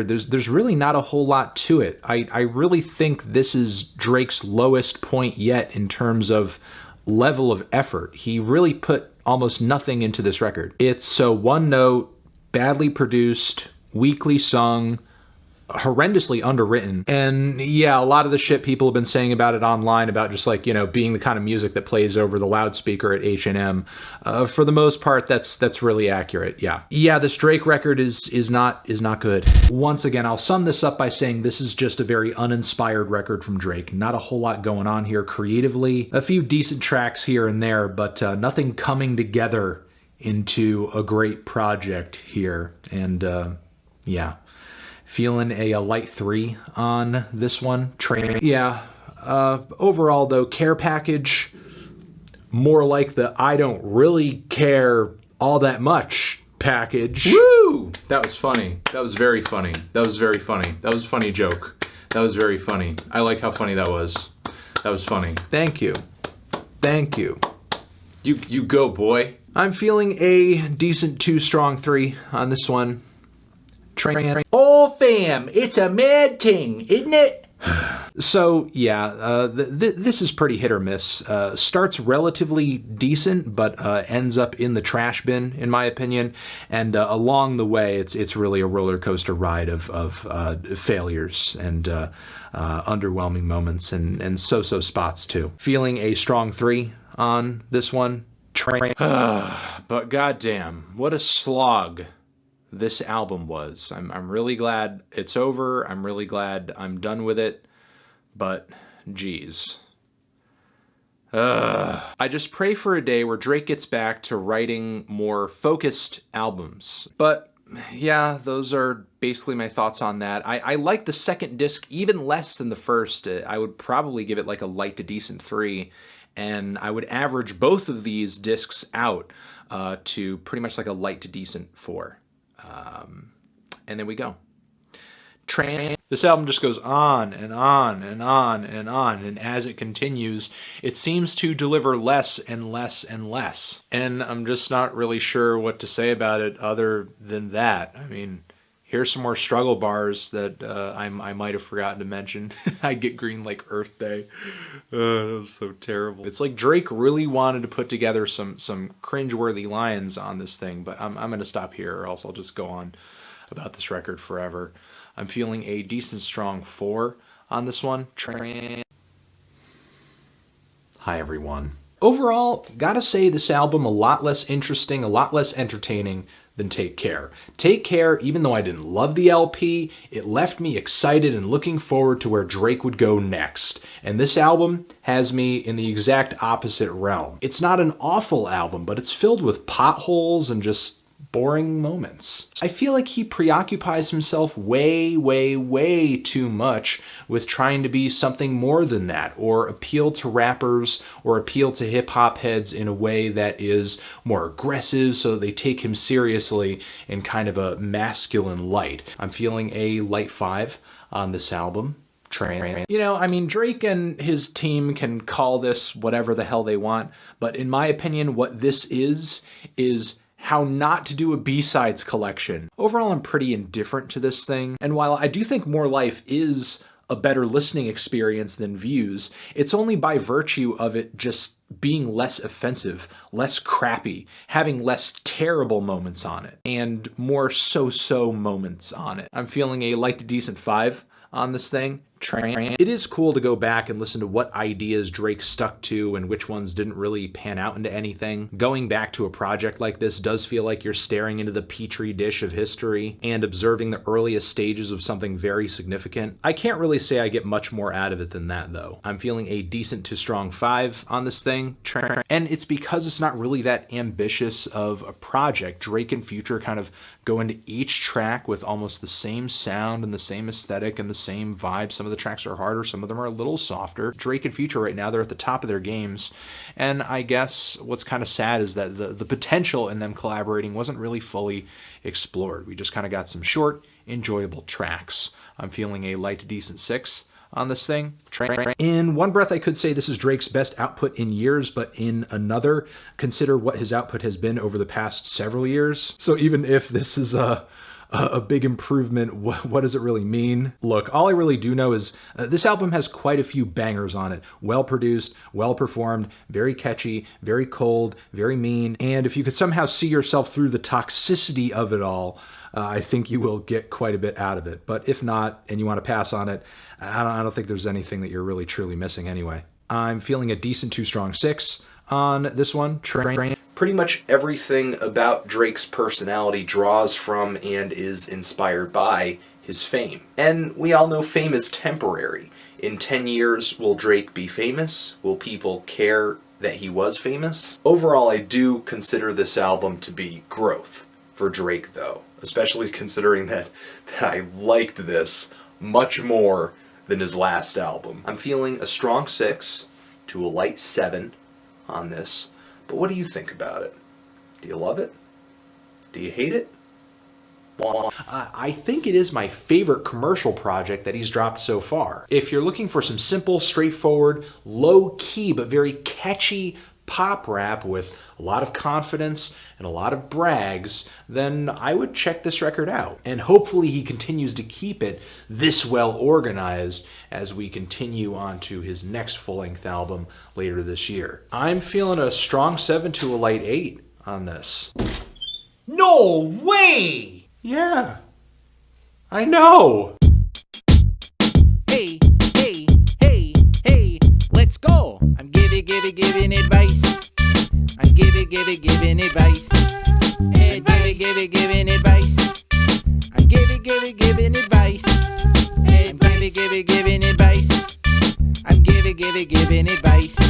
There's really not a whole lot to it. I really think this is Drake's lowest point yet in terms of level of effort. He really put almost nothing into this record. It's so one note, badly produced, weakly sung, horrendously underwritten. And yeah, a lot of the shit people have been saying about it online about just like, you know, being the kind of music that plays over the loudspeaker at H&M. For the most part, that's really accurate. Yeah, this Drake record is not good. Once again, I'll sum this up by saying this is just a very uninspired record from Drake. Not a whole lot going on here creatively. A few decent tracks here and there, but nothing coming together into a great project here. And yeah. Feeling a light 3 on this one. Yeah. Overall, though, care package, more like the I don't really care all that much package. Woo! That was funny. That was very funny. That was very funny. That was a funny joke. That was very funny. I like how funny that was. That was funny. Thank you. Thank you. You go, boy. I'm feeling a decent 2 strong 3 on this one. Oh fam, it's a mad thing, isn't it? So yeah, this is pretty hit or miss. Starts relatively decent, but ends up in the trash bin, in my opinion. And along the way, it's really a roller coaster ride of failures and underwhelming moments and so-so spots too. Feeling a strong 3 on this one. But goddamn, what a slog this album was. I'm really glad it's over. I'm really glad I'm done with it. But geez. I just pray for a day where Drake gets back to writing more focused albums. But yeah, those are basically my thoughts on that. I like the second disc even less than the first. I would probably give it like a light to decent 3. And I would average both of these discs out to pretty much like a light to decent 4. And there we go. This album just goes on and on and on and on, and as it continues, it seems to deliver less and less and less. And I'm just not really sure what to say about it other than that. I mean, here's some more struggle bars that I might have forgotten to mention. I get green like Earth Day. That was so terrible. It's like Drake really wanted to put together some cringeworthy lines on this thing, but I'm going to stop here or else I'll just go on about this record forever. I'm feeling a decent strong 4 on this one. Hi everyone. Overall, gotta say this album a lot less interesting, a lot less entertaining than Take Care. Take Care, even though I didn't love the LP, it left me excited and looking forward to where Drake would go next. And this album has me in the exact opposite realm. It's not an awful album, but it's filled with potholes and just boring moments. I feel like he preoccupies himself way, way, way too much with trying to be something more than that, or appeal to rappers, or appeal to hip-hop heads in a way that is more aggressive so they take him seriously in kind of a masculine light. I'm feeling a light 5 on this album. You know, I mean, Drake and his team can call this whatever the hell they want, but in my opinion, what this is how not to do a B-sides collection. Overall, I'm pretty indifferent to this thing, and while I do think More Life is a better listening experience than Views, it's only by virtue of it just being less offensive, less crappy, having less terrible moments on it, and more so-so moments on it. I'm feeling a light to decent 5 on this thing. It is cool to go back and listen to what ideas Drake stuck to and which ones didn't really pan out into anything. Going back to a project like this does feel like you're staring into the petri dish of history and observing the earliest stages of something very significant. I can't really say I get much more out of it than that, though. I'm feeling a decent to strong 5 on this thing. And it's because it's not really that ambitious of a project. Drake and Future kind of go into each track with almost the same sound and the same aesthetic and the same vibe. Some of the tracks are harder, some of them are a little softer. Drake and Future right now, they're at the top of their games. And I guess what's kind of sad is that the potential in them collaborating wasn't really fully explored. We just kind of got some short, enjoyable tracks. I'm feeling a light to decent 6 on this thing. In one breath, I could say this is Drake's best output in years, but in another, consider what his output has been over the past several years. So even if this is a a big improvement. What does it really mean? Look, all I really do know is this album has quite a few bangers on it. Well produced, well performed, very catchy, very cold, very mean. And if you could somehow see yourself through the toxicity of it all, I think you will get quite a bit out of it. But if not, and you want to pass on it, I don't think there's anything that you're really truly missing anyway. I'm feeling a decent 2 strong 6 on this one. Pretty much everything about Drake's personality draws from and is inspired by his fame. And we all know fame is temporary. In 10 years, will Drake be famous? Will people care that he was famous? Overall, I do consider this album to be growth for Drake, though, especially considering that I liked this much more than his last album. I'm feeling a strong 6 to a light 7 on this. But what do you think about it? Do you love it? Do you hate it? Well, I think it is my favorite commercial project that he's dropped so far. If you're looking for some simple, straightforward, low-key, but very catchy pop rap with a lot of confidence and a lot of brags, then I would check this record out. And hopefully he continues to keep it this well organized as we continue on to his next full-length album later this year. I'm feeling a strong 7 to a light 8 on this. No way! Yeah, I know. Hey, hey, hey, hey, let's go. I'm giving advice. I'm giving advice. And giving advice. I'm giving advice. And giving advice. I'm giving advice.